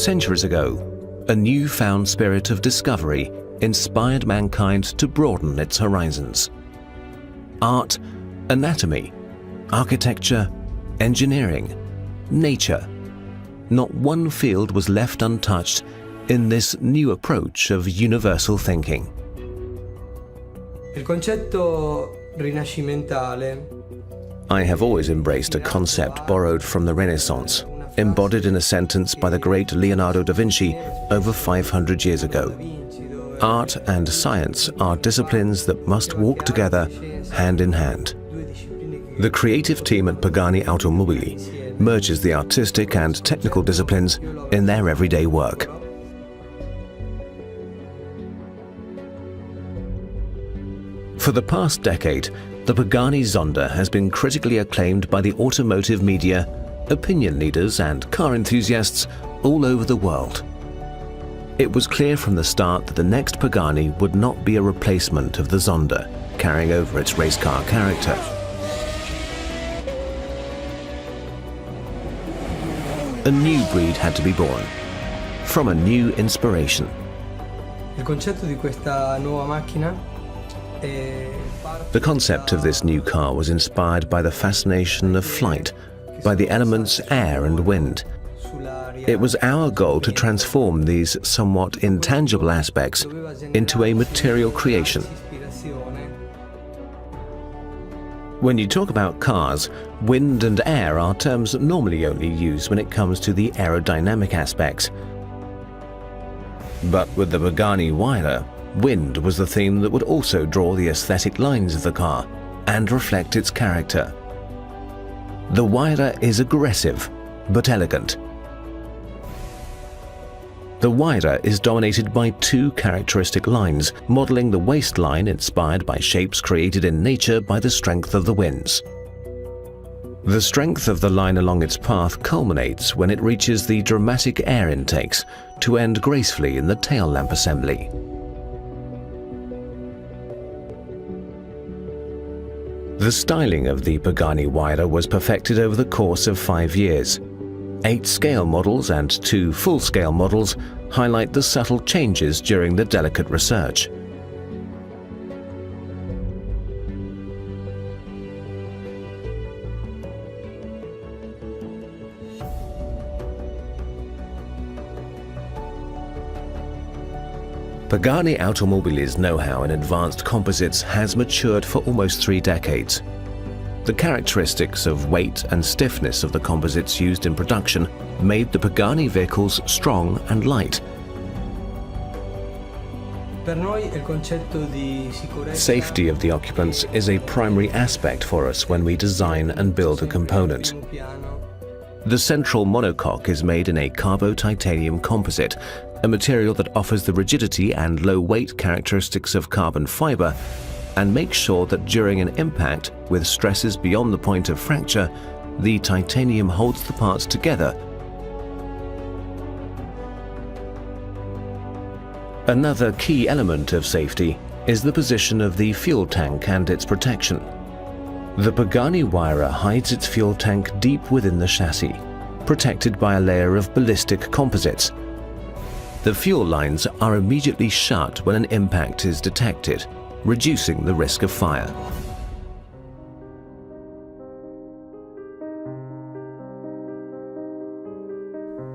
centuries ago, a newfound spirit of discovery inspired mankind to broaden its horizons. Art, anatomy, architecture, engineering, nature. Not one field was left untouched in this new approach of universal thinking. Il concetto rinascimentale. I have always embraced a concept borrowed from the Renaissance, embodied in a sentence by the great Leonardo da Vinci over 500 years ago. Art and science are disciplines that must walk together hand in hand. The creative team at Pagani Automobili merges the artistic and technical disciplines in their everyday work. For the past decade, the Pagani Zonda has been critically acclaimed by the automotive media, opinion leaders and car enthusiasts all over the world. It was clear from the start that the next Pagani would not be a replacement of the Zonda, carrying over its race car character. A new breed had to be born, from a new inspiration. Il concetto di questa nuova macchina. The concept of this new car was inspired by the fascination of flight, by the elements air and wind. It was our goal to transform these somewhat intangible aspects into a material creation. When you talk about cars, wind and air are terms normally only used when it comes to the aerodynamic aspects. But with the Pagani Huayra, wind was the theme that would also draw the aesthetic lines of the car and reflect its character. The Huayra is aggressive, but elegant. The Huayra is dominated by two characteristic lines, modeling the waistline inspired by shapes created in nature by the strength of the winds. The strength of the line along its path culminates when it reaches the dramatic air intakes to end gracefully in the tail lamp assembly. The styling of the Pagani Huayra was perfected over the course of 5 years. 8 scale models and 2 full-scale models highlight the subtle changes during the delicate research. Pagani Automobili's know-how in advanced composites has matured for almost 3 decades. The characteristics of weight and stiffness of the composites used in production made the Pagani vehicles strong and light. Safety of the occupants is a primary aspect for us when we design and build a component. The central monocoque is made in a carbo-titanium composite, a material that offers the rigidity and low weight characteristics of carbon fiber and makes sure that during an impact with stresses beyond the point of fracture, the titanium holds the parts together. Another key element of safety is the position of the fuel tank and its protection. The Pagani Huayra hides its fuel tank deep within the chassis, protected by a layer of ballistic composites. The fuel lines are immediately shut when an impact is detected, reducing the risk of fire.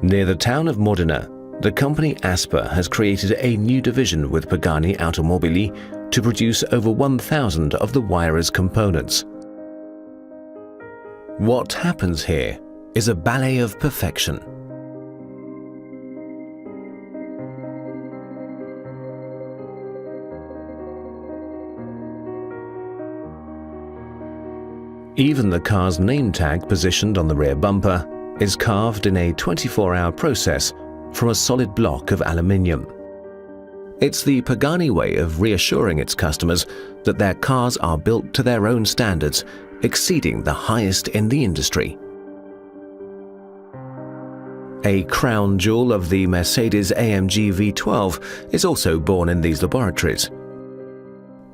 Near the town of Modena, the company Aspa has created a new division with Pagani Automobili to produce over 1,000 of the Huayra's components. What happens here is a ballet of perfection. Even the car's name tag positioned on the rear bumper is carved in a 24-hour process from a solid block of aluminium. It's the Pagani way of reassuring its customers that their cars are built to their own standards, exceeding the highest in the industry. A crown jewel of the Mercedes-AMG V12 is also born in these laboratories.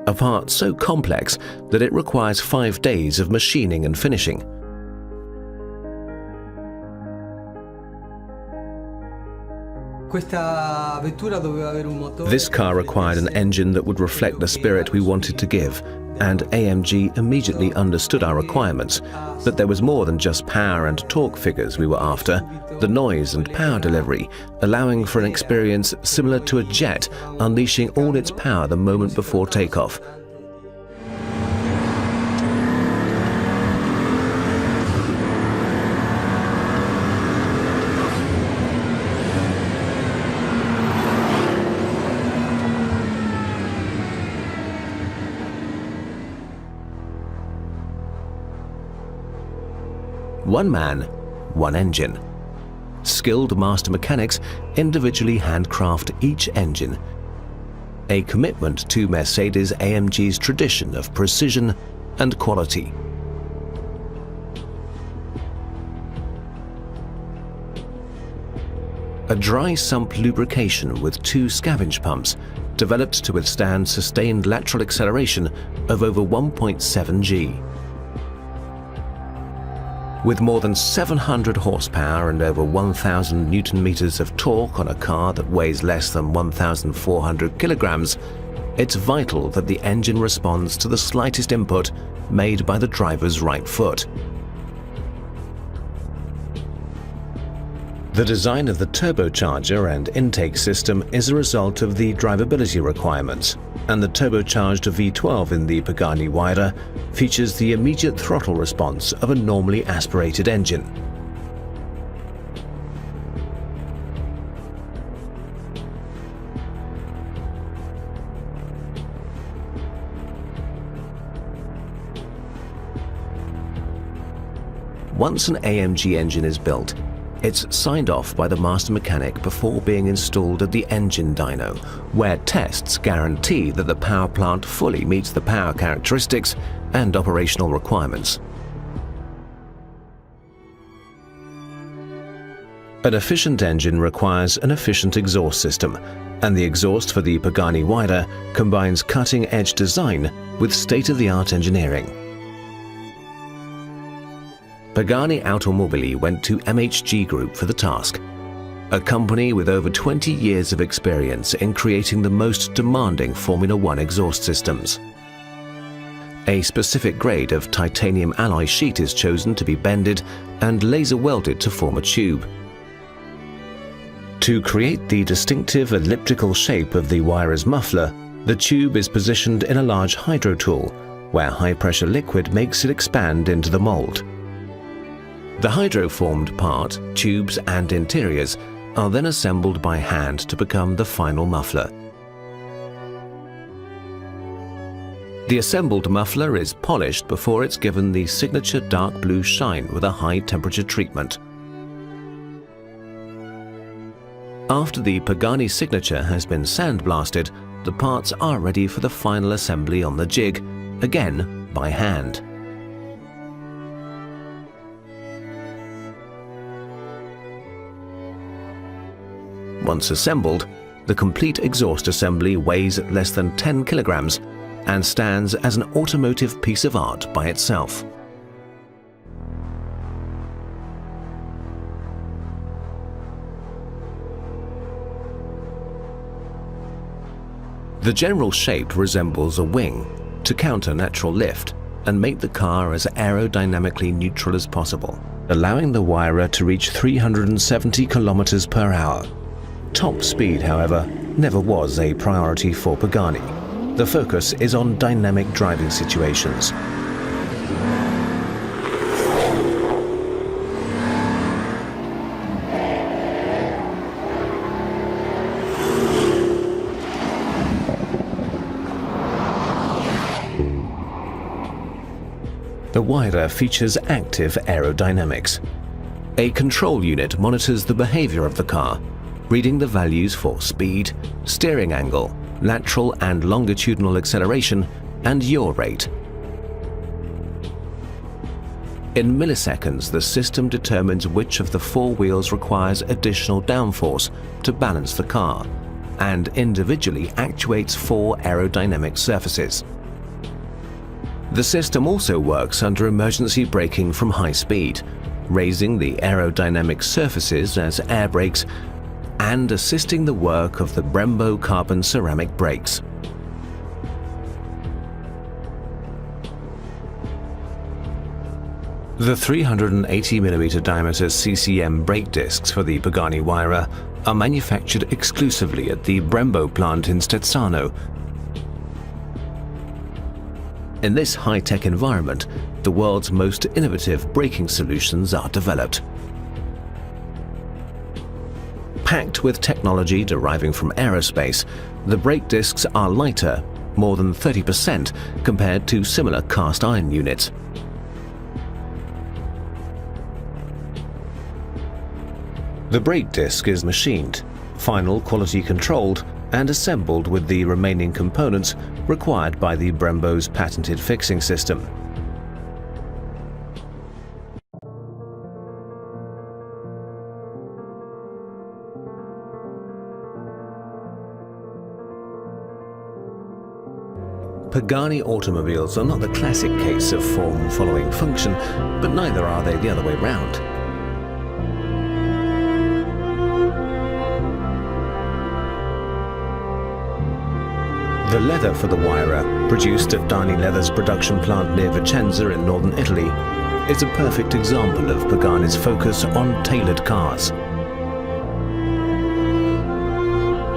A part so complex that it requires 5 days of machining and finishing. Questa vettura doveva avere un motore. This car required an engine that would reflect the spirit we wanted to give, and AMG immediately understood our requirements, that there was more than just power and torque figures we were after, the noise and power delivery, allowing for an experience similar to a jet unleashing all its power the moment before takeoff. One man, one engine. Skilled master mechanics individually handcraft each engine. A commitment to Mercedes-AMG's tradition of precision and quality. A dry sump lubrication with 2 scavenge pumps, developed to withstand sustained lateral acceleration of over 1.7 G. With more than 700 horsepower and over 1,000 Newton-meters of torque on a car that weighs less than 1,400 kilograms, it's vital that the engine responds to the slightest input made by the driver's right foot. The design of the turbocharger and intake system is a result of the drivability requirements, and the turbocharged V12 in the Pagani Huayra features the immediate throttle response of a normally aspirated engine. Once an AMG engine is built, it's signed off by the master mechanic before being installed at the engine dyno, where tests guarantee that the power plant fully meets the power characteristics and operational requirements. An efficient engine requires an efficient exhaust system, and the exhaust for the Pagani Huayra combines cutting-edge design with state-of-the-art engineering. Pagani Automobili went to MHG Group for the task, a company with over 20 years of experience in creating the most demanding Formula One exhaust systems. A specific grade of titanium alloy sheet is chosen to be bended and laser welded to form a tube. To create the distinctive elliptical shape of the Huayra's muffler, the tube is positioned in a large hydro tool, where high-pressure liquid makes it expand into the mold. The hydro-formed part, tubes and interiors are then assembled by hand to become the final muffler. The assembled muffler is polished before it's given the signature dark blue shine with a high-temperature treatment. After the Pagani signature has been sandblasted, the parts are ready for the final assembly on the jig, again by hand. Once assembled, the complete exhaust assembly weighs less than 10 kilograms and stands as an automotive piece of art by itself. The general shape resembles a wing to counter natural lift and make the car as aerodynamically neutral as possible, allowing the Huayra to reach 370 kilometers per hour. Top speed, however, never was a priority for Pagani. The focus is on dynamic driving situations. The Huayra features active aerodynamics. A control unit monitors the behavior of the car, reading the values for speed, steering angle, lateral and longitudinal acceleration, and yaw rate. In milliseconds, the system determines which of the 4 wheels requires additional downforce to balance the car, and individually actuates 4 aerodynamic surfaces. The system also works under emergency braking from high speed, raising the aerodynamic surfaces as air brakes and assisting the work of the Brembo carbon ceramic brakes. The 380mm diameter CCM brake discs for the Pagani Huayra are manufactured exclusively at the Brembo plant in Stezzano. In this high-tech environment, the world's most innovative braking solutions are developed. Packed with technology deriving from aerospace, the brake discs are lighter, more than 30% compared to similar cast iron units. The brake disc is machined, final quality controlled, and assembled with the remaining components required by the Brembo's patented fixing system. Pagani automobiles are not the classic case of form following function, but neither are they the other way round. The leather for the Huayra, produced at Dani Leather's production plant near Vicenza in northern Italy, is a perfect example of Pagani's focus on tailored cars.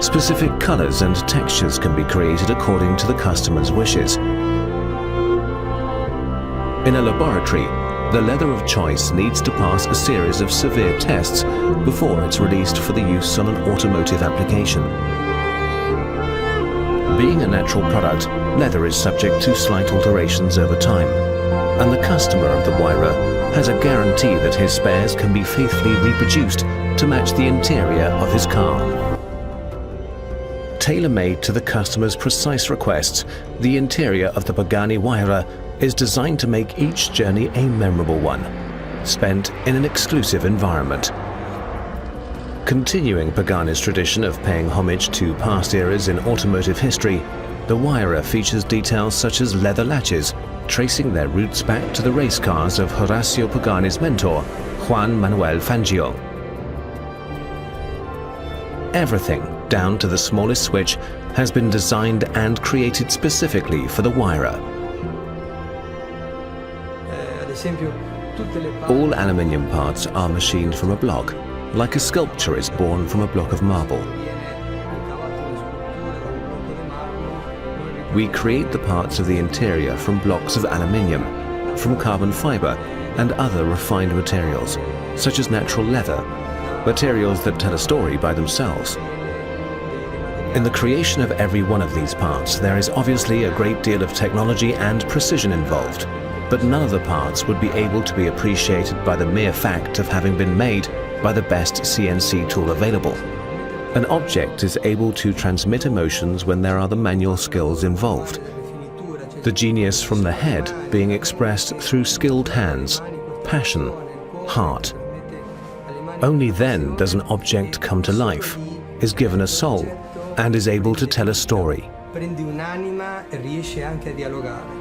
Specific colors and textures can be created according to the customer's wishes. In a laboratory, the leather of choice needs to pass a series of severe tests before it's released for the use on an automotive application. Being a natural product, leather is subject to slight alterations over time, and the customer of the Huayra has a guarantee that his spares can be faithfully reproduced to match the interior of his car. Tailor-made to the customer's precise requests, the interior of the Pagani Huayra is designed to make each journey a memorable one, spent in an exclusive environment. Continuing Pagani's tradition of paying homage to past eras in automotive history, the Huayra features details such as leather latches, tracing their roots back to the race cars of Horacio Pagani's mentor, Juan Manuel Fangio. Everything, down to the smallest switch, has been designed and created specifically for the Huayra. All aluminium parts are machined from a block, like a sculpture is born from a block of marble. We create the parts of the interior from blocks of aluminium, from carbon fiber and other refined materials, such as natural leather, materials that tell a story by themselves. In the creation of every one of these parts, there is obviously a great deal of technology and precision involved, but none of the parts would be able to be appreciated by the mere fact of having been made by the best CNC tool available. An object is able to transmit emotions when there are the manual skills involved. The genius from the head being expressed through skilled hands, passion, heart. Only then does an object come to life, is given a soul, and is able to tell a story. Prende un'anima e riesce anche a dialogare.